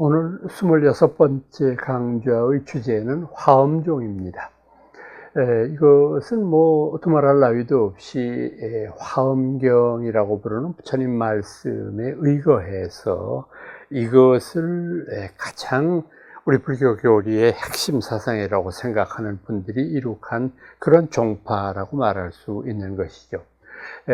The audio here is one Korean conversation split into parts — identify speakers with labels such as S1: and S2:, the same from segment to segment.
S1: 오늘 26번째 강좌의 주제는 화엄종입니다. 이것은 두말할 나위도 없이 화엄경이라고 부르는 부처님 말씀에 의거해서 이것을 가장 우리 불교 교리의 핵심 사상이라고 생각하는 분들이 이룩한 그런 종파라고 말할 수 있는 것이죠.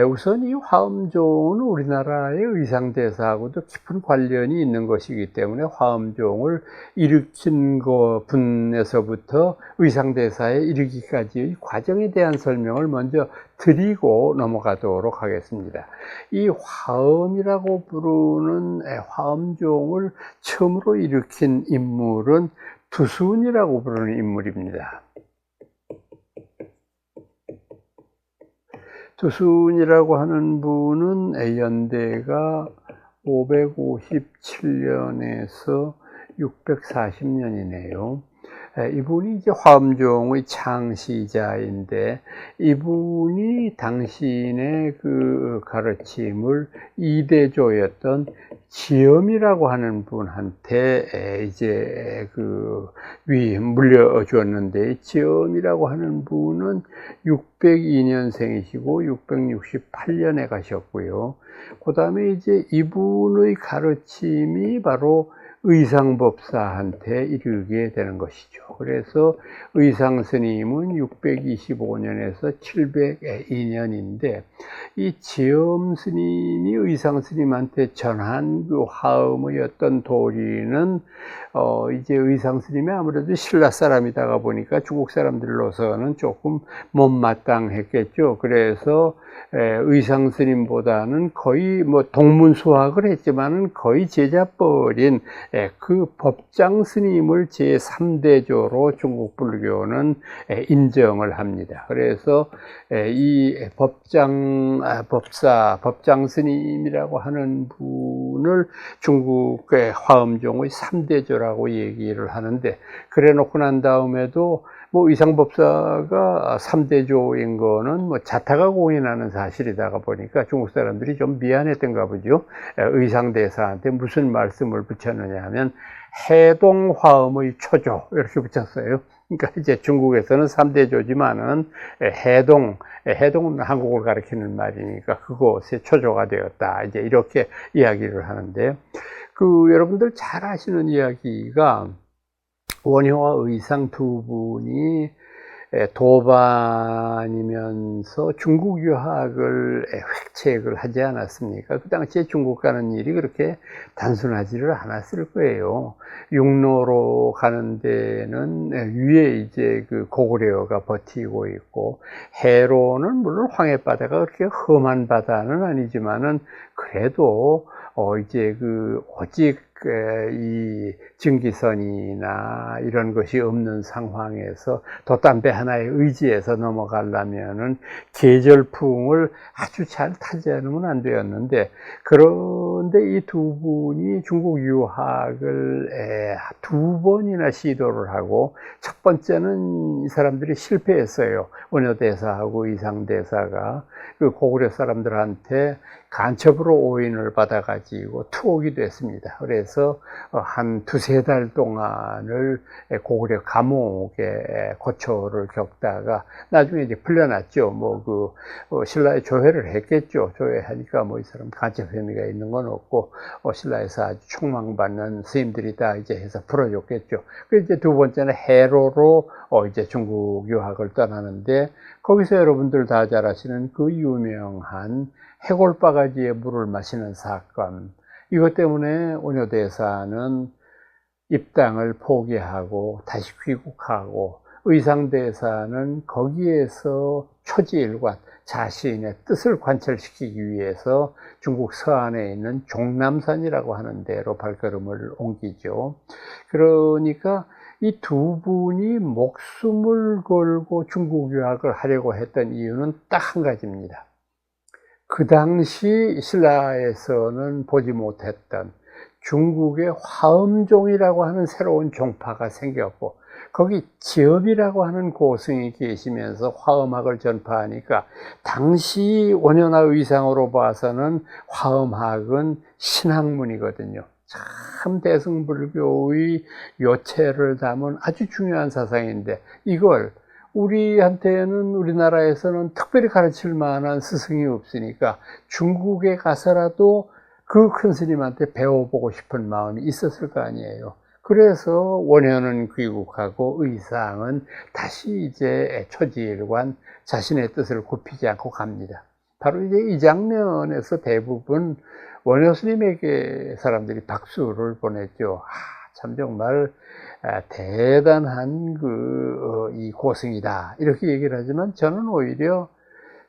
S1: 우선 이 화엄종은 우리나라의 의상대사하고도 깊은 관련이 있는 것이기 때문에 화엄종을 일으킨 분에서부터 의상대사에 이르기까지의 과정에 대한 설명을 먼저 드리고 넘어가도록 하겠습니다. 이 화엄이라고 부르는 화엄종을 처음으로 일으킨 인물은 두순이라고 부르는 인물입니다. 두순이라고 하는 분은 연대가 557년에서 640년이네요. 이분이 이제 화엄종의 창시자인데, 이분이 당신의 그 가르침을 이대조였던 지엄이라고 하는 분한테 이제 물려주었는데, 지엄이라고 하는 분은 602년생이시고 668년에 가셨고요. 그 다음에 이제 이분의 가르침이 바로 의상법사한테 이르게 되는 것이죠. 그래서 의상스님은 625년에서 702년인데, 이 지엄스님이 의상스님한테 전한 그 화엄의 어떤 도리는 이제 의상스님이 아무래도 신라 사람이다가 보니까 중국 사람들로서는 조금 못마땅했겠죠. 그래서 의상스님보다는 거의 동문수학을 했지만은 거의 제자뻘인 그 법장스님을 제3대조로 중국 불교는 인정을 합니다. 그래서 이 법장스님이라고 하는 분을 중국의 화엄종의 3대조라고 얘기를 하는데, 그래 놓고 난 다음에도 의상법사가 3대조인 거는 자타가 공인하는 사실이다가 보니까 중국 사람들이 좀 미안했던가 보죠. 의상대사한테 무슨 말씀을 붙였느냐 하면 해동화엄의 초조 이렇게 붙였어요. 그러니까 이제 중국에서는 3대조지만은 해동은 한국을 가리키는 말이니까 그것의 초조가 되었다, 이제 이렇게 이야기를 하는데, 여러분들 잘 아시는 이야기가 원효와 의상 두 분이 도반이면서 중국 유학을 획책을 하지 않았습니까? 그 당시에 중국 가는 일이 그렇게 단순하지를 않았을 거예요. 육로로 가는 데는 위에 이제 고구려가 버티고 있고, 해로는 물론 황해바다가 그렇게 험한 바다는 아니지만은 그래도 이제 오직 이 증기선이나 이런 것이 없는 상황에서 돛담배 하나에 의지해서 넘어가려면은 계절풍을 아주 잘 타지 않으면 안 되었는데, 그런데 이 두 분이 중국 유학을 두 번이나 시도를 하고, 첫 번째는 이 사람들이 실패했어요. 원효대사하고 의상대사가 고구려 사람들한테 간첩으로 오인을 받아가지고 투옥이 됐습니다. 그래서 한 두세 달 동안을 고구려 감옥에 고초를 겪다가 나중에 이제 풀려났죠. 신라에 조회를 했겠죠. 조회하니까 이 사람 간첩 혐의가 있는 건 없고, 신라에서 아주 총망받는 스님들이 다 이제 해서 풀어줬겠죠. 그래서 이제 두 번째는 해로로 이제 중국 유학을 떠나는데, 거기서 여러분들 다 잘 아시는 그 유명한 해골바가지에 물을 마시는 사건, 이것 때문에 원효대사는 입당을 포기하고 다시 귀국하고, 의상대사는 거기에서 초지일관, 자신의 뜻을 관철시키기 위해서 중국 서안에 있는 종남산이라고 하는 데로 발걸음을 옮기죠. 그러니까 이 두 분이 목숨을 걸고 중국 유학을 하려고 했던 이유는 딱 한 가지입니다. 그 당시 신라에서는 보지 못했던 중국의 화엄종이라고 하는 새로운 종파가 생겼고, 거기 지엄이라고 하는 고승이 계시면서 화엄학을 전파하니까, 당시 원효나 의상으로 봐서는 화엄학은 신학문이거든요. 참 대승불교의 요체를 담은 아주 중요한 사상인데, 이걸 우리한테는, 우리나라에서는 특별히 가르칠 만한 스승이 없으니까 중국에 가서라도 그 큰 스님한테 배워보고 싶은 마음이 있었을 거 아니에요. 그래서 원효는 귀국하고 의상은 다시 이제 초지일관 자신의 뜻을 굽히지 않고 갑니다. 바로 이제 이 장면에서 대부분 원효 스님에게 사람들이 박수를 보냈죠. 참 정말 대단한 이 고승이다, 이렇게 얘기를 하지만, 저는 오히려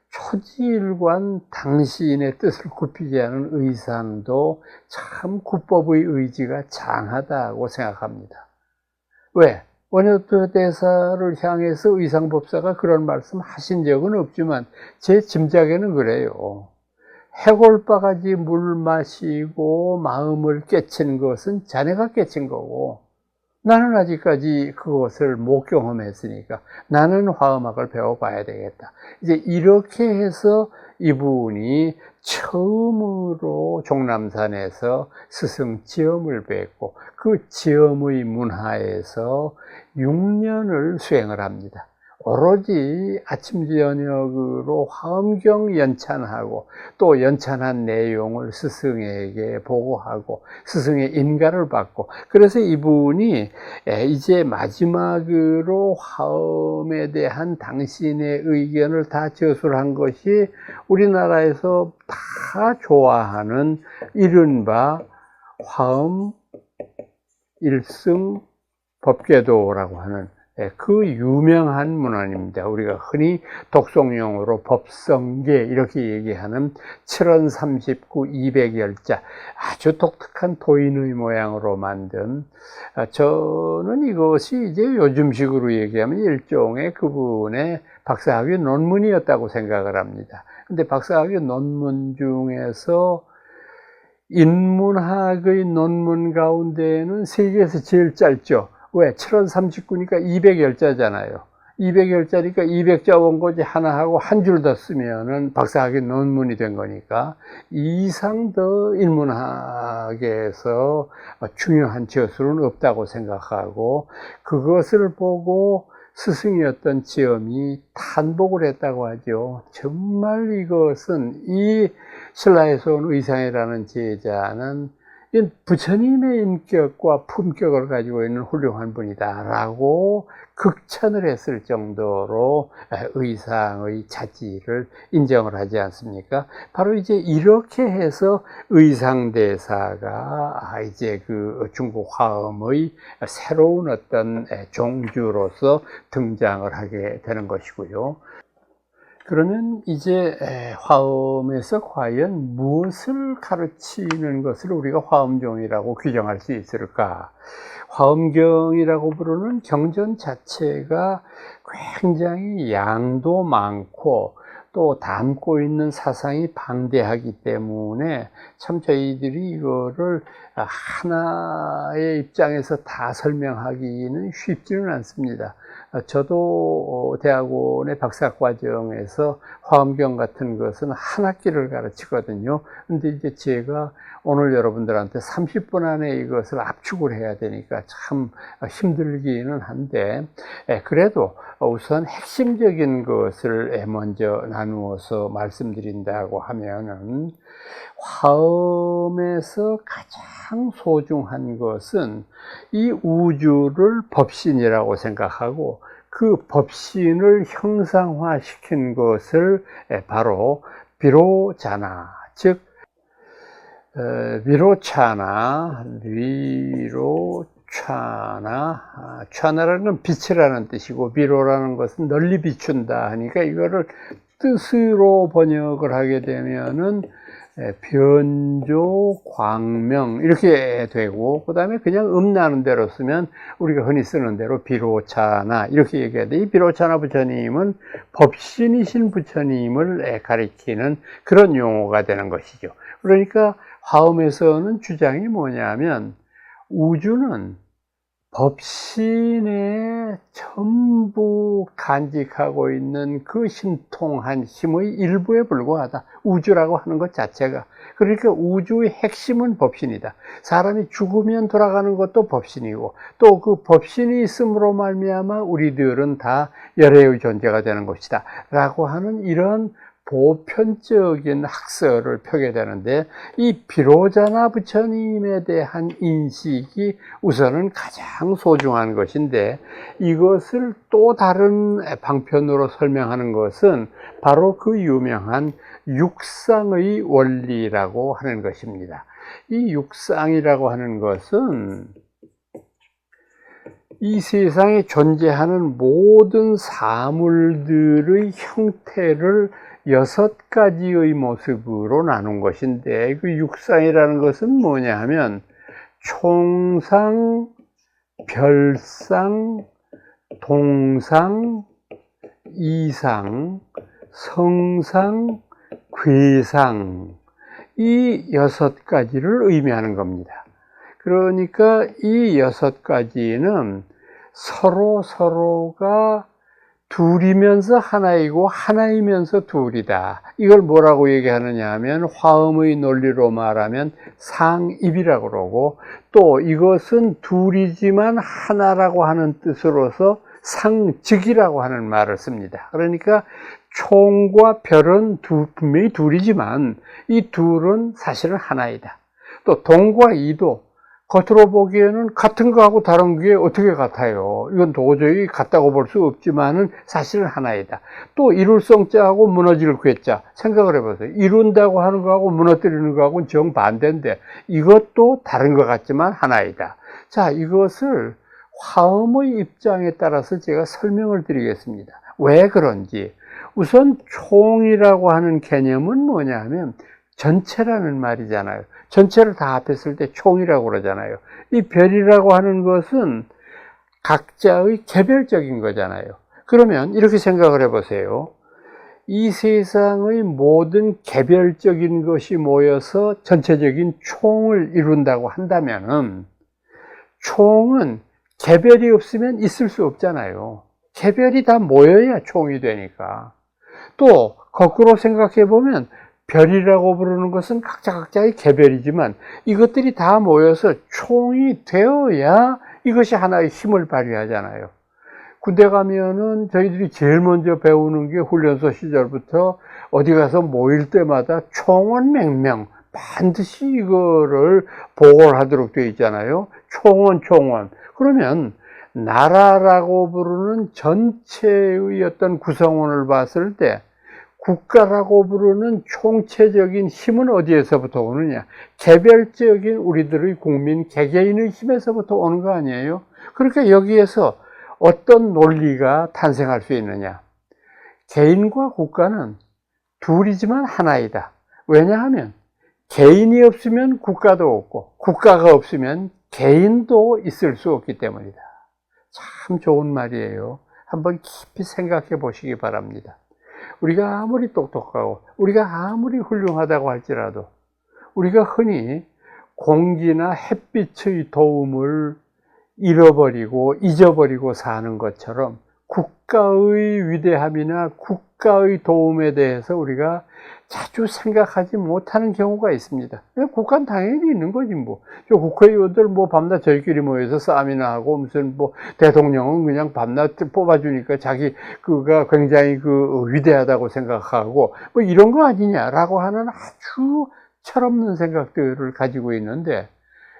S1: 초지일관 당시인의 뜻을 굽히지 않은 의상도 참 국법의 의지가 장하다고 생각합니다. 왜? 원효도 대사를 향해서 의상법사가 그런 말씀 하신 적은 없지만 제 짐작에는 그래요. 해골바가지 물 마시고 마음을 깨친 것은 자네가 깨친 거고, 나는 아직까지 그것을 못 경험했으니까 나는 화엄학을 배워봐야 되겠다. 이제 이렇게 해서 이분이 처음으로 종남산에서 스승 지엄을 뵙고 그 지엄의 문화에서 6년을 수행을 합니다. 오로지 아침 저녁으로 화엄경 연찬하고 또 연찬한 내용을 스승에게 보고하고 스승의 인가를 받고, 그래서 이분이 이제 마지막으로 화엄에 대한 당신의 의견을 다 저술한 것이 우리나라에서 다 좋아하는 이른바 화엄 일승 법궤도라고 하는 그 유명한 문헌입니다. 우리가 흔히 독송용어로 법성계 이렇게 얘기하는 739 200열자, 아주 독특한 도인의 모양으로 만든, 저는 이것이 이제 요즘식으로 얘기하면 일종의 그분의 박사학위 논문이었다고 생각을 합니다. 근데 박사학위 논문 중에서 인문학의 논문 가운데는 세계에서 제일 짧죠. 왜? 739니까 200열자잖아요. 200열자니까 200자 원고지 하나 하고 한 줄 더 쓰면은 박사학위 논문이 된 거니까, 이상 더 인문학에서 중요한 저술은 없다고 생각하고, 그것을 보고 스승이었던 지엄이 탄복을 했다고 하죠. 정말 이것은, 이 신라에서 온 의상이라는 제자는 부처님의 인격과 품격을 가지고 있는 훌륭한 분이다라고 극찬을 했을 정도로 의상의 자질을 인정을 하지 않습니까? 바로 이제 이렇게 해서 의상대사가 이제 그 중국 화엄의 새로운 어떤 종주로서 등장을 하게 되는 것이고요. 그러면 이제 화엄에서 과연 무엇을 가르치는 것을 우리가 화엄종이라고 규정할 수 있을까? 화엄경이라고 부르는 경전 자체가 굉장히 양도 많고 또 담고 있는 사상이 방대하기 때문에 참 저희들이 이거를 하나의 입장에서 다 설명하기는 쉽지는 않습니다. 저도 대학원의 박사과정에서 화엄경 같은 것은 한 학기를 가르치거든요. 근데 이제 제가 오늘 여러분들한테 30분 안에 이것을 압축을 해야 되니까 참 힘들기는 한데, 그래도 우선 핵심적인 것을 먼저 나누어서 말씀드린다고 하면은, 화엄에서 가장 소중한 것은 이 우주를 법신이라고 생각하고 그 법신을 형상화시킨 것을 바로 비로자나, 즉 촤나라는 건 빛이라는 뜻이고 비로라는 것은 널리 비춘다 하니까, 이거를 뜻으로 번역을 하게 되면은 변조, 광명 이렇게 되고, 그 다음에 그냥 나는 대로 쓰면 우리가 흔히 쓰는 대로 비로차나 이렇게 얘기해야 돼. 이 비로차나 부처님은 법신이신 부처님을 가리키는 그런 용어가 되는 것이죠. 그러니까 화엄에서는 주장이 뭐냐면, 우주는 법신에 전부 간직하고 있는 그 신통한 힘의 일부에 불과하다. 우주라고 하는 것 자체가. 그러니까 우주의 핵심은 법신이다. 사람이 죽으면 돌아가는 것도 법신이고, 또 그 법신이 있음으로 말미암아 우리들은 다 열애의 존재가 되는 것이다 라고 하는 이런 보편적인 학설을 펴게 되는데, 이 비로자나 부처님에 대한 인식이 우선은 가장 소중한 것인데, 이것을 또 다른 방편으로 설명하는 것은 바로 그 유명한 육상의 원리라고 하는 것입니다. 이 육상이라고 하는 것은 이 세상에 존재하는 모든 사물들의 형태를 6가지의 모습으로 나눈 것인데, 그 육상이라는 것은 뭐냐 하면 총상, 별상, 동상, 이상, 성상, 괴상, 이 6가지를 의미하는 겁니다. 그러니까 이 6가지는 서로가 둘이면서 하나이고 하나이면서 둘이다. 이걸 뭐라고 얘기하느냐 하면 화음의 논리로 말하면 상입이라고 그러고, 또 이것은 둘이지만 하나라고 하는 뜻으로서 상즉이라고 하는 말을 씁니다. 그러니까 총과 별은 분명히 둘이지만 이 둘은 사실은 하나이다. 또 동과 이도 겉으로 보기에는 같은 거하고 다른 게 어떻게 같아요? 이건 도저히 같다고 볼 수 없지만은 사실은 하나이다. 또 이룰 성자하고 무너질 괴자 생각을 해보세요. 이룬다고 하는 거하고 무너뜨리는 거하고는 정반대인데 이것도 다른 것 같지만 하나이다. 자, 이것을 화음의 입장에 따라서 제가 설명을 드리겠습니다. 왜 그런지. 우선 총이라고 하는 개념은 뭐냐 하면 전체라는 말이잖아요. 전체를 다 합했을 때 총이라고 그러잖아요. 이 별이라고 하는 것은 각자의 개별적인 거잖아요. 그러면 이렇게 생각을 해보세요. 이 세상의 모든 개별적인 것이 모여서 전체적인 총을 이룬다고 한다면은, 총은 개별이 없으면 있을 수 없잖아요. 개별이 다 모여야 총이 되니까. 또 거꾸로 생각해 보면 별이라고 부르는 것은 각자의 개별이지만 이것들이 다 모여서 총이 되어야 이것이 하나의 힘을 발휘하잖아요. 군대 가면은 저희들이 제일 먼저 배우는 게 훈련소 시절부터 어디 가서 모일 때마다 총원 맹명, 반드시 이거를 보고를 하도록 되어 있잖아요. 총원. 그러면 나라라고 부르는 전체의 어떤 구성원을 봤을 때 국가라고 부르는 총체적인 힘은 어디에서부터 오느냐? 개별적인 우리들의 국민, 개개인의 힘에서부터 오는 거 아니에요? 그러니까 여기에서 어떤 논리가 탄생할 수 있느냐? 개인과 국가는 둘이지만 하나이다. 왜냐하면 개인이 없으면 국가도 없고 국가가 없으면 개인도 있을 수 없기 때문이다. 참 좋은 말이에요. 한번 깊이 생각해 보시기 바랍니다. 우리가 아무리 똑똑하고 우리가 아무리 훌륭하다고 할지라도 우리가 흔히 공기나 햇빛의 도움을 잃어버리고 잊어버리고 사는 것처럼 국가의 위대함이나 국가의 도움에 대해서 우리가 자주 생각하지 못하는 경우가 있습니다. 국가는 당연히 있는 거지 뭐. 저 국회의원들 뭐 밤낮 저희끼리 모여서 싸움이나 하고 무슨 뭐 대통령은 그냥 밤낮 뽑아주니까 자기 그가 굉장히 그 위대하다고 생각하고 뭐 이런 거 아니냐라고 하는 아주 철없는 생각들을 가지고 있는데,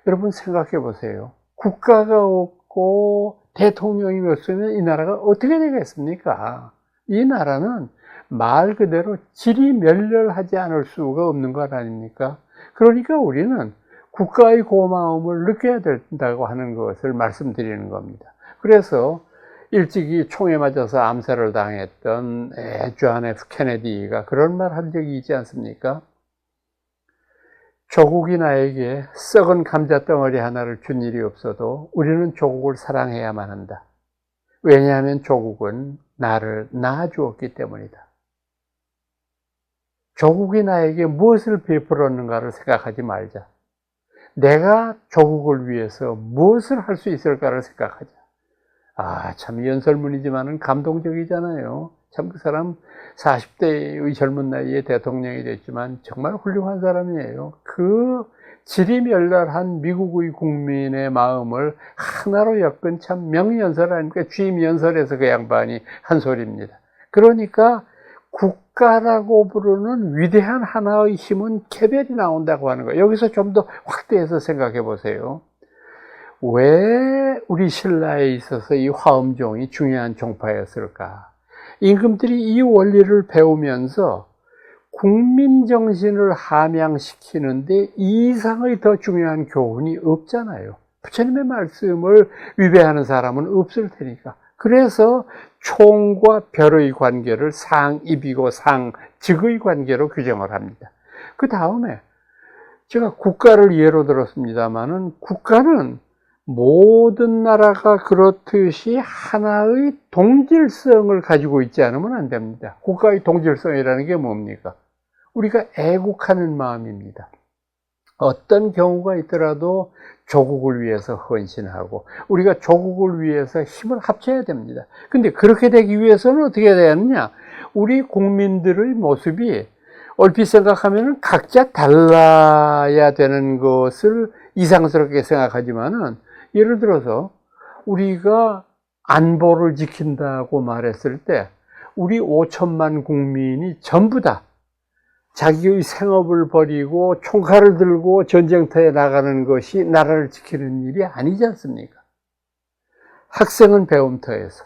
S1: 여러분 생각해 보세요. 국가가 없고 대통령이 없으면 이 나라가 어떻게 되겠습니까? 이 나라는 말 그대로 지리멸렬하지 않을 수가 없는 것 아닙니까? 그러니까 우리는 국가의 고마움을 느껴야 된다고 하는 것을 말씀드리는 겁니다. 그래서 일찍이 총에 맞아서 암살을 당했던 존 F 케네디가 그런 말 한 적이 있지 않습니까? 조국이 나에게 썩은 감자덩어리 하나를 준 일이 없어도 우리는 조국을 사랑해야만 한다. 왜냐하면 조국은 나를 낳아주었기 때문이다. 조국이 나에게 무엇을 베풀었는가를 생각하지 말자. 내가 조국을 위해서 무엇을 할 수 있을까를 생각하자. 참 연설문이지만은 감동적이잖아요. 참 그 사람 40대의 젊은 나이에 대통령이 됐지만 정말 훌륭한 사람이에요. 그 지리멸렬한 미국의 국민의 마음을 하나로 엮은 참 명연설 아닙니까? 취임연설에서 그 양반이 한 소리입니다. 그러니까 국가라고 부르는 위대한 하나의 힘은 개별이 나온다고 하는 거예요. 여기서 좀 더 확대해서 생각해 보세요. 왜 우리 신라에 있어서 이 화엄종이 중요한 종파였을까? 임금들이 이 원리를 배우면서 국민정신을 함양시키는데 이 이상의 더 중요한 교훈이 없잖아요. 부처님의 말씀을 위배하는 사람은 없을 테니까. 그래서 총과 별의 관계를 상입이고 상직의 관계로 규정을 합니다. 그 다음에 제가 국가를 예로 들었습니다마는 국가는 모든 나라가 그렇듯이 하나의 동질성을 가지고 있지 않으면 안 됩니다. 국가의 동질성이라는 게 뭡니까? 우리가 애국하는 마음입니다. 어떤 경우가 있더라도 조국을 위해서 헌신하고 우리가 조국을 위해서 힘을 합쳐야 됩니다. 근데 그렇게 되기 위해서는 어떻게 해야 되느냐? 우리 국민들의 모습이 얼핏 생각하면 각자 달라야 되는 것을 이상스럽게 생각하지만은 예를 들어서 우리가 안보를 지킨다고 말했을 때 우리 5천만 국민이 전부 다 자기의 생업을 버리고 총칼을 들고 전쟁터에 나가는 것이 나라를 지키는 일이 아니지 않습니까? 학생은 배움터에서,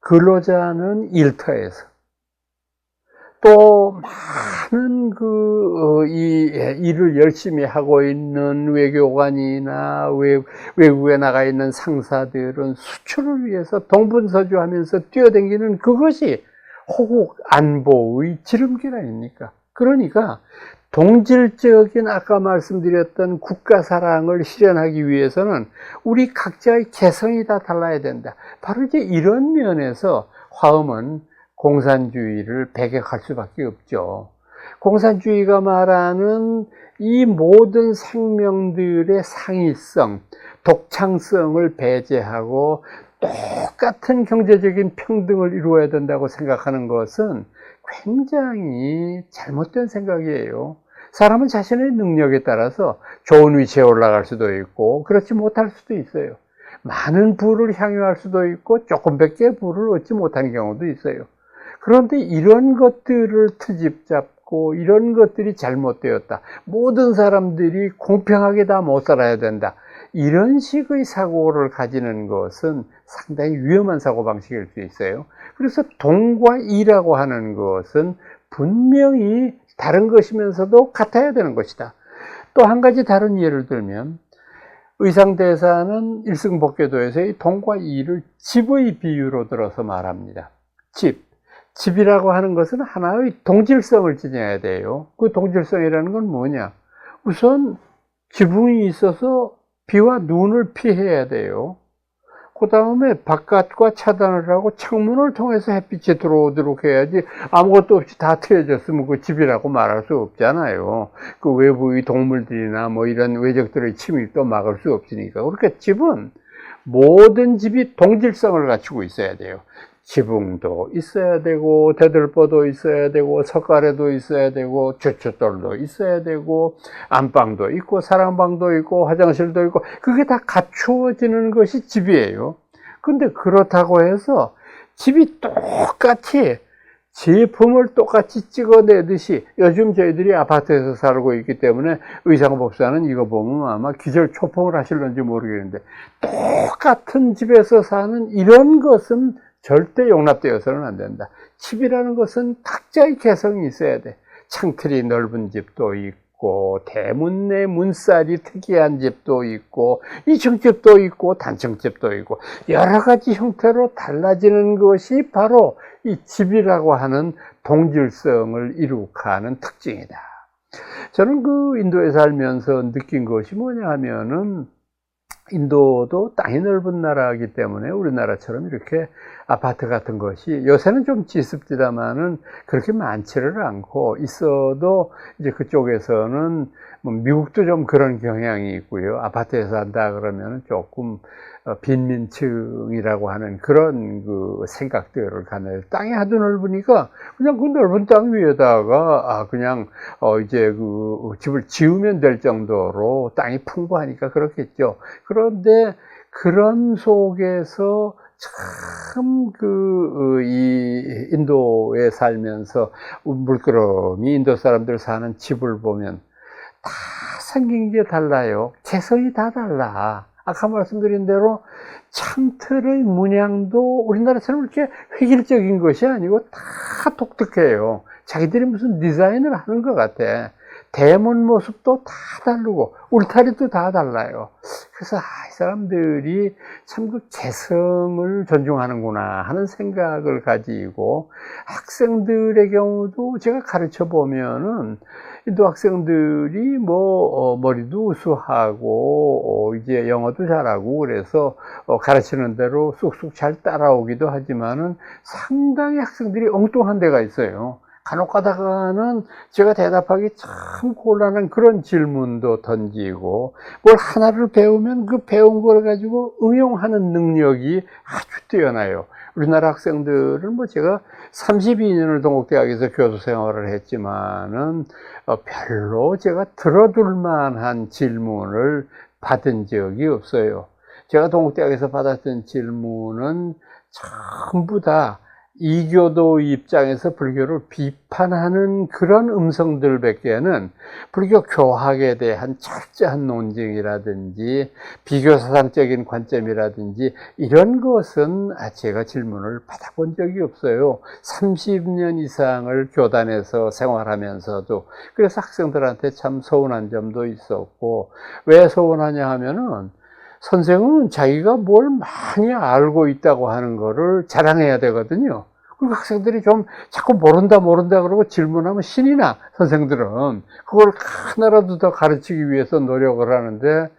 S1: 근로자는 일터에서, 또 많은 일을 열심히 하고 있는 외교관이나 외국에 나가 있는 상사들은 수출을 위해서 동분서주하면서 뛰어다니는 그것이 호국 안보의 지름길 아닙니까? 그러니까 동질적인 아까 말씀드렸던 국가 사랑을 실현하기 위해서는 우리 각자의 개성이 다 달라야 된다. 바로 이제 이런 면에서 화엄은 공산주의를 배격할 수밖에 없죠. 공산주의가 말하는 이 모든 생명들의 상위성, 독창성을 배제하고 똑같은 경제적인 평등을 이루어야 된다고 생각하는 것은 굉장히 잘못된 생각이에요. 사람은 자신의 능력에 따라서 좋은 위치에 올라갈 수도 있고 그렇지 못할 수도 있어요. 많은 부를 향유할 수도 있고 조금밖에 부를 얻지 못하는 경우도 있어요. 그런데 이런 것들을 트집 잡고 이런 것들이 잘못되었다. 모든 사람들이 공평하게 다 못 살아야 된다. 이런 식의 사고를 가지는 것은 상당히 위험한 사고방식일 수 있어요. 그래서 동과 이라고 하는 것은 분명히 다른 것이면서도 같아야 되는 것이다. 또 한 가지 다른 예를 들면 의상대사는 일승법계도에서 동과 이를 집의 비유로 들어서 말합니다. 집이라고 하는 것은 하나의 동질성을 지녀야 돼요. 그 동질성이라는 건 뭐냐? 우선 지붕이 있어서 비와 눈을 피해야 돼요. 그 다음에 바깥과 차단을 하고 창문을 통해서 햇빛이 들어오도록 해야지 아무것도 없이 다 트여졌으면 그 집이라고 말할 수 없잖아요. 그 외부의 동물들이나 뭐 이런 외적들의 침입도 막을 수 없으니까. 그러니까 집은 모든 집이 동질성을 갖추고 있어야 돼요. 지붕도 있어야 되고 대들보도 있어야 되고 석가래도 있어야 되고 주춧돌도 있어야 되고 안방도 있고 사랑방도 있고 화장실도 있고 그게 다 갖추어지는 것이 집이에요. 근데 그렇다고 해서 집이 똑같이 제품을 똑같이 찍어내듯이 요즘 저희들이 아파트에서 살고 있기 때문에 의상법사는 이거 보면 아마 기절초풍을 하실런지 모르겠는데 똑같은 집에서 사는 이런 것은 절대 용납되어서는 안 된다. 집이라는 것은 각자의 개성이 있어야 돼. 창틀이 넓은 집도 있고 대문 내 문살이 특이한 집도 있고 2층집도 있고 단층집도 있고 여러 가지 형태로 달라지는 것이 바로 이 집이라고 하는 동질성을 이룩하는 특징이다. 저는 그 인도에 살면서 느낀 것이 뭐냐 하면은 인도도 땅이 넓은 나라이기 때문에 우리나라처럼 이렇게 아파트 같은 것이 요새는 좀 짙습니다만은 그렇게 많지를 않고, 있어도 이제 그쪽에서는 뭐 미국도 좀 그런 경향이 있고요. 아파트에 산다 그러면 조금 빈민층이라고 하는 그런 그 생각들을 갖는, 땅이 하도 넓으니까 그냥 그 넓은 땅 위에다가 그냥 이제 그 집을 지으면 될 정도로 땅이 풍부하니까 그렇겠죠. 그런데 그런 속에서 참 이 인도에 살면서 물끄러미 인도 사람들 사는 집을 보면 다 생긴 게 달라요. 재성이 다 달라. 아까 말씀드린 대로 창틀의 문양도 우리나라처럼 이렇게 획일적인 것이 아니고 다 독특해요. 자기들이 무슨 디자인을 하는 것 같아. 대문 모습도 다 다르고 울타리도 다 달라요. 그래서 이 사람들이 참 그 재성을 존중하는구나 하는 생각을 가지고, 학생들의 경우도 제가 가르쳐 보면은 인도 학생들이 머리도 우수하고 이제 영어도 잘하고 그래서 가르치는 대로 쑥쑥 잘 따라오기도 하지만은 상당히 학생들이 엉뚱한 데가 있어요. 간혹 가다가는 제가 대답하기 참 곤란한 그런 질문도 던지고, 뭘 하나를 배우면 그 배운 걸 가지고 응용하는 능력이 아주 뛰어나요. 우리나라 학생들은 제가 32년을 동국대학에서 교수 생활을 했지만은 별로 제가 들어둘 만한 질문을 받은 적이 없어요. 제가 동국대학에서 받았던 질문은 전부 다 이교도 입장에서 불교를 비판하는 그런 음성들밖에는, 불교 교학에 대한 철저한 논증이라든지 비교사상적인 관점이라든지 이런 것은 제가 질문을 받아본 적이 없어요. 30년 이상을 교단에서 생활하면서도. 그래서 학생들한테 참 서운한 점도 있었고, 왜 서운하냐 하면은 선생은 자기가 뭘 많이 알고 있다고 하는 거를 자랑해야 되거든요. 그리고 학생들이 좀 자꾸 모른다 그러고 질문하면 신이 나. 선생들은 그걸 하나라도 더 가르치기 위해서 노력을 하는데,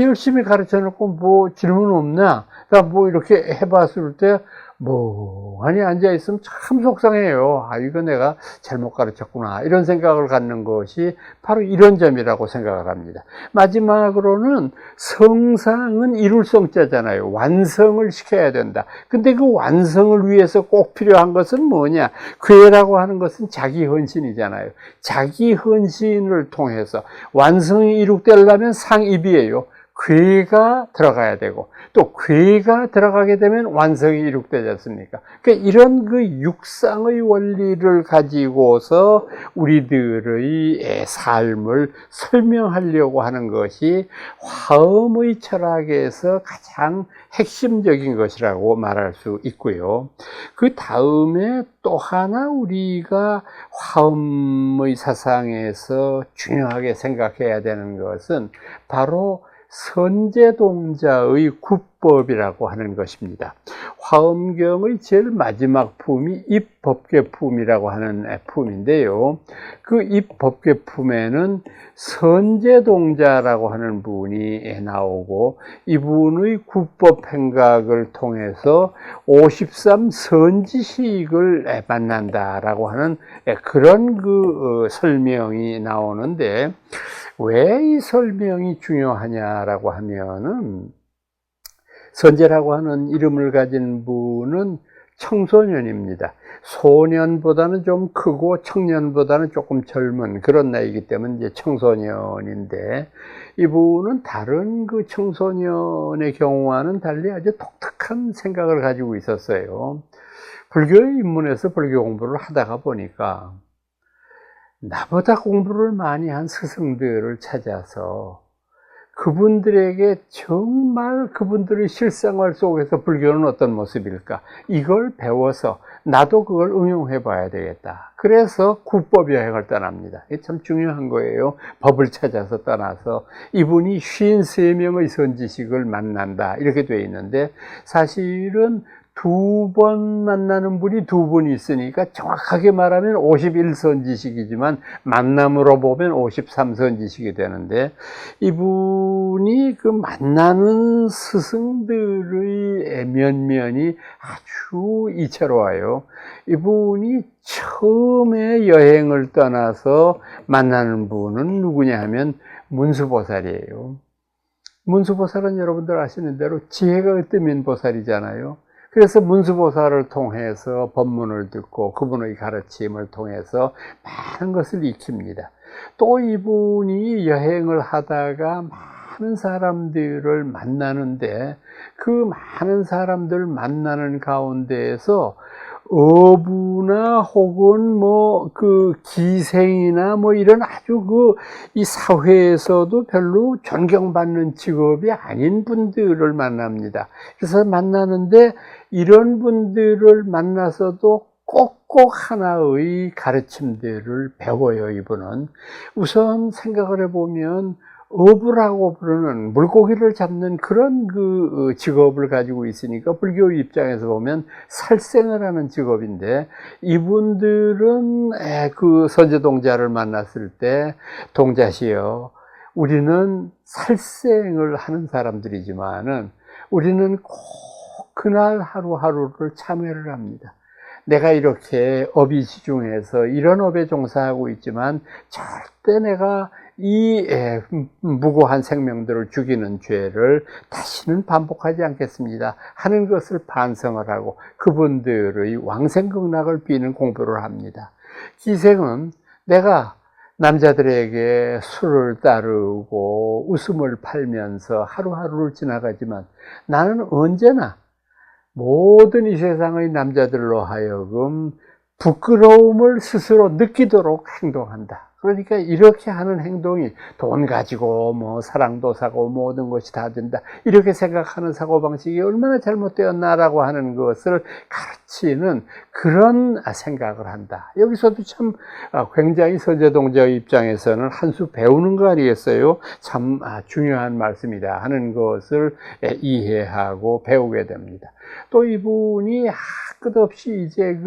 S1: 열심히 가르쳐 놓고 질문 없나? 이렇게 해봤을 때 멍하니 앉아있으면 참 속상해요. 이거 내가 잘못 가르쳤구나. 이런 생각을 갖는 것이 바로 이런 점이라고 생각을 합니다. 마지막으로는 성상은 이룰 성자잖아요. 완성을 시켜야 된다. 근데 그 완성을 위해서 꼭 필요한 것은 뭐냐? 괴라고 하는 것은 자기 헌신이잖아요. 자기 헌신을 통해서 완성이 이룩되려면 상입이에요. 괴가 들어가야 되고, 또 괴가 들어가게 되면 완성이 이룩되지 않습니까? 그러니까 이런 그 육상의 원리를 가지고서 우리들의 삶을 설명하려고 하는 것이 화엄의 철학에서 가장 핵심적인 것이라고 말할 수 있고요. 그 다음에 또 하나 우리가 화엄의 사상에서 중요하게 생각해야 되는 것은 바로 선제동자의 구법이라고 하는 것입니다. 화엄경의 제일 마지막 품이 입법계품이라고 하는 품인데요. 그 입법계품에는 선제동자라고 하는 분이 나오고, 이분의 구법행각을 통해서 53선지식을 만난다라고 하는 그런 설명이 나오는데, 왜 이 설명이 중요하냐라고 하면은, 선제라고 하는 이름을 가진 분은 청소년입니다. 소년보다는 좀 크고 청년보다는 조금 젊은 그런 나이이기 때문에 이제 청소년인데, 이분은 다른 그 청소년의 경우와는 달리 아주 독특한 생각을 가지고 있었어요. 불교에 입문해서 불교 공부를 하다가 보니까 나보다 공부를 많이 한 스승들을 찾아서 그분들에게 정말 그분들의 실생활 속에서 불교는 어떤 모습일까, 이걸 배워서 나도 그걸 응용해 봐야 되겠다. 그래서 구법 여행을 떠납니다. 이게 참 중요한 거예요. 법을 찾아서 떠나서 이분이 53명의 선지식을 만난다 이렇게 되어 있는데, 사실은 두 번 만나는 분이 두 분 있으니까 정확하게 말하면 51선지식이지만 만남으로 보면 53선지식이 되는데, 이분이 그 만나는 스승들의 면면이 아주 이채로워요. 이분이 처음에 여행을 떠나서 만나는 분은 누구냐 하면 문수보살이에요. 문수보살은 여러분들 아시는 대로 지혜가 뜨면 보살이잖아요. 그래서 문수보살을 통해서 법문을 듣고 그분의 가르침을 통해서 많은 것을 익힙니다. 또 이분이 여행을 하다가 많은 사람들을 만나는데, 그 많은 사람들 만나는 가운데에서 어부나 혹은 그 기생이나 이런 아주 이 사회에서도 별로 존경받는 직업이 아닌 분들을 만납니다. 그래서 만나는데 이런 분들을 만나서도 꼭꼭 하나의 가르침들을 배워요. 이분은 우선 생각을 해보면 어부라고 부르는 물고기를 잡는 그런 직업을 가지고 있으니까 불교 입장에서 보면 살생을 하는 직업인데, 이분들은 그 선제동자를 만났을 때 동자시여, 우리는 살생을 하는 사람들이지만은 우리는 꼭 그날 하루하루를 참회를 합니다. 내가 이렇게 업이 지중해서 이런 업에 종사하고 있지만 절대 내가 이 무고한 생명들을 죽이는 죄를 다시는 반복하지 않겠습니다 하는 것을 반성을 하고 그분들의 왕생극락을 비는 공부를 합니다. 기생은 내가 남자들에게 술을 따르고 웃음을 팔면서 하루하루를 지나가지만 나는 언제나 모든 이 세상의 남자들로 하여금 부끄러움을 스스로 느끼도록 행동한다. 그러니까 이렇게 하는 행동이 돈 가지고 사랑도 사고 모든 것이 다 된다, 이렇게 생각하는 사고방식이 얼마나 잘못되었나라고 하는 것을 가르치는 그런 생각을 한다. 여기서도 참 굉장히 선제동자의 입장에서는 한 수 배우는 거 아니겠어요? 참 중요한 말씀이다 하는 것을 이해하고 배우게 됩니다. 또 이분이 끝없이 이제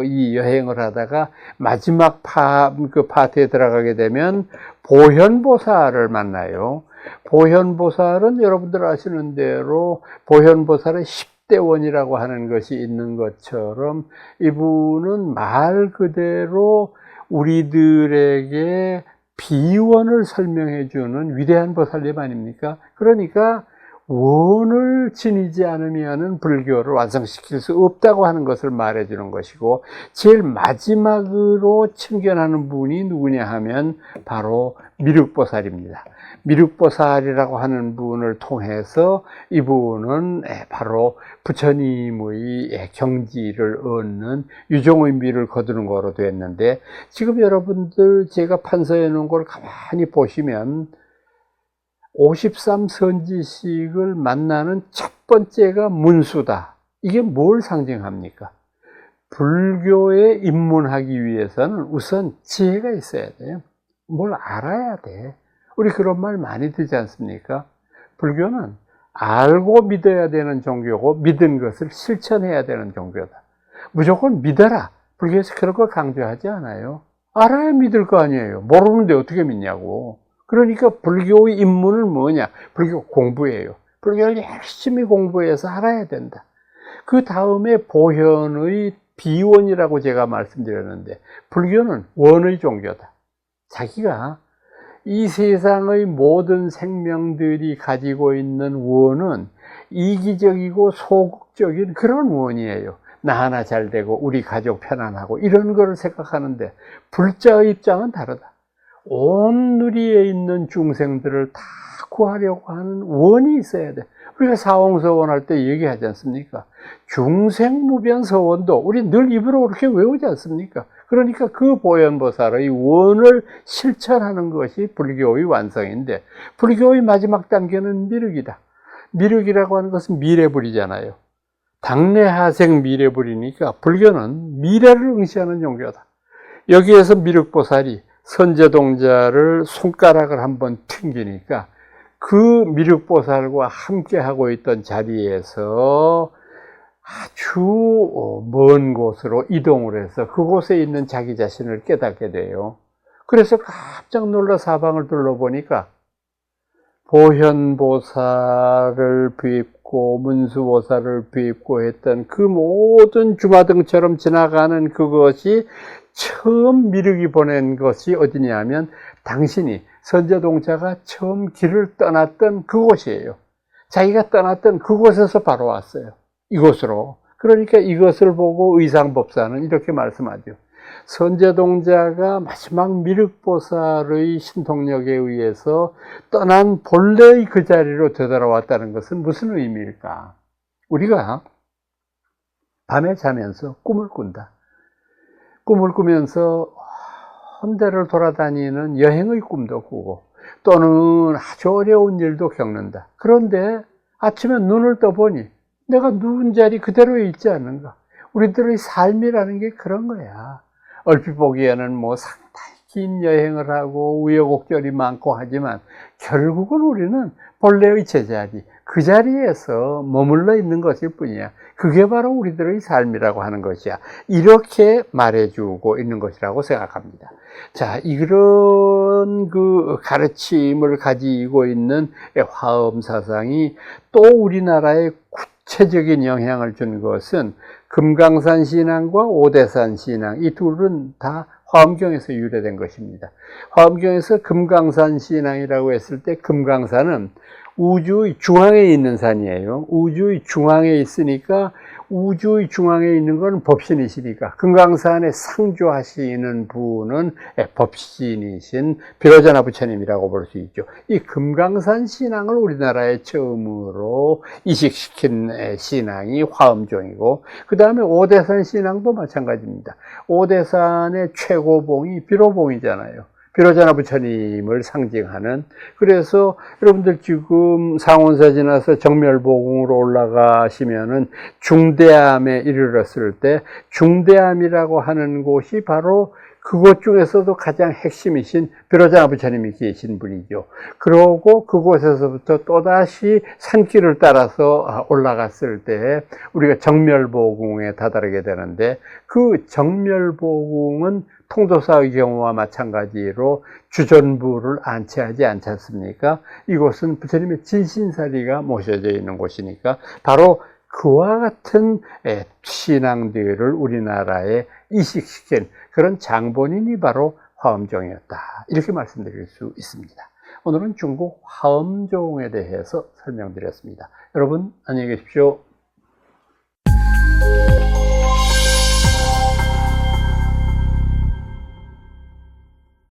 S1: 이 여행을 하다가 마지막 파트에 들어가게 되면 보현보살을 만나요. 보현보살은 여러분들 아시는 대로 보현보살의 10대원이라고 하는 것이 있는 것처럼 이분은 말 그대로 우리들에게 비원을 설명해 주는 위대한 보살님 아닙니까? 그러니까 원을 지니지 않으면 불교를 완성시킬 수 없다고 하는 것을 말해주는 것이고, 제일 마지막으로 참견하는 분이 누구냐 하면 바로 미륵보살입니다. 미륵보살이라고 하는 분을 통해서 이분은 바로 부처님의 경지를 얻는 유종의 미를 거두는 거로 됐는데, 지금 여러분들 제가 판서해 놓은 걸 가만히 보시면 53선지식을 만나는 첫 번째가 문수다. 이게 뭘 상징합니까? 불교에 입문하기 위해서는 우선 지혜가 있어야 돼요. 뭘 알아야 돼. 우리 그런 말 많이 듣지 않습니까? 불교는 알고 믿어야 되는 종교고 믿은 것을 실천해야 되는 종교다. 무조건 믿어라. 불교에서 그런 걸 강조하지 않아요. 알아야 믿을 거 아니에요. 모르는데 어떻게 믿냐고. 그러니까 불교의 입문은 뭐냐? 불교 공부예요. 불교를 열심히 공부해서 알아야 된다. 그 다음에 보현의 비원이라고 제가 말씀드렸는데, 불교는 원의 종교다. 자기가 이 세상의 모든 생명들이 가지고 있는 원은 이기적이고 소극적인 그런 원이에요. 나 하나 잘 되고 우리 가족 편안하고 이런 거를 생각하는데, 불자의 입장은 다르다. 온 누리에 있는 중생들을 다 구하려고 하는 원이 있어야 돼. 우리가 사홍서원 할 때 얘기하지 않습니까? 중생무변서원도 우리 늘 입으로 그렇게 외우지 않습니까? 그러니까 그 보현보살의 원을 실천하는 것이 불교의 완성인데, 불교의 마지막 단계는 미륵이다. 미륵이라고 하는 것은 미래불이잖아요. 당내하생 미래불이니까 불교는 미래를 응시하는 종교다. 여기에서 미륵보살이 선제동자를 손가락을 한번 튕기니까 그 미륵보살과 함께 하고 있던 자리에서 아주 먼 곳으로 이동을 해서 그곳에 있는 자기 자신을 깨닫게 돼요. 그래서 깜짝 놀라 사방을 둘러보니까 보현보살을 뵙고 문수보살을 뵙고 했던 그 모든 주마등처럼 지나가는 그것이 처음 미륵이 보낸 것이 어디냐면 당신이 선제동자가 처음 길을 떠났던 그곳이에요. 자기가 떠났던 그곳에서 바로 왔어요. 이곳으로. 그러니까 이것을 보고 의상법사는 이렇게 말씀하죠. 선제동자가 마지막 미륵보살의 신통력에 의해서 떠난 본래의 그 자리로 되돌아왔다는 것은 무슨 의미일까? 우리가 밤에 자면서 꿈을 꾼다. 꿈을 꾸면서 헌데를 돌아다니는 여행의 꿈도 꾸고 또는 아주 어려운 일도 겪는다. 그런데 아침에 눈을 떠보니 내가 누운 자리 그대로에 있지 않는가. 우리들의 삶이라는 게 그런 거야. 얼핏 보기에는 뭐 상당히 긴 여행을 하고 우여곡절이 많고 하지만 결국은 우리는 본래의 제자리, 그 자리에서 머물러 있는 것일 뿐이야. 그게 바로 우리들의 삶이라고 하는 것이야. 이렇게 말해주고 있는 것이라고 생각합니다. 자, 이런 그 가르침을 가지고 있는 화엄 사상이 또 우리나라에 구체적인 영향을 준 것은 금강산 신앙과 오대산 신앙, 이 둘은 다 화엄경에서 유래된 것입니다. 화엄경에서 금강산 신앙이라고 했을 때 금강산은 우주의 중앙에 있는 산이에요. 우주의 중앙에 있으니까 우주의 중앙에 있는 건 법신이시니까 금강산에 상주하시는 분은 법신이신 비로자나 부처님이라고 볼 수 있죠. 이 금강산 신앙을 우리나라에 처음으로 이식시킨 신앙이 화엄종이고 그 다음에 오대산 신앙도 마찬가지입니다. 오대산의 최고봉이 비로봉이잖아요. 비로자나 부처님을 상징하는. 그래서 여러분들 지금 상원사 지나서 정멸보궁으로 올라가시면은 중대암에 이르렀을 때 중대암이라고 하는 곳이 바로 그곳 중에서도 가장 핵심이신 비로자나 부처님이 계신 분이죠. 그러고 그곳에서부터 또다시 산길을 따라서 올라갔을 때 우리가 정멸보궁에 다다르게 되는데 그 정멸보궁은 통도사의 경우와 마찬가지로 주전부를 안치하지 않지 않습니까? 이곳은 부처님의 진신사리가 모셔져 있는 곳이니까 바로 그와 같은 신앙들을 우리나라에 이식시킨 그런 장본인이 바로 화엄종이었다. 이렇게 말씀드릴 수 있습니다. 오늘은 중국 화엄종에 대해서 설명드렸습니다. 여러분 안녕히 계십시오.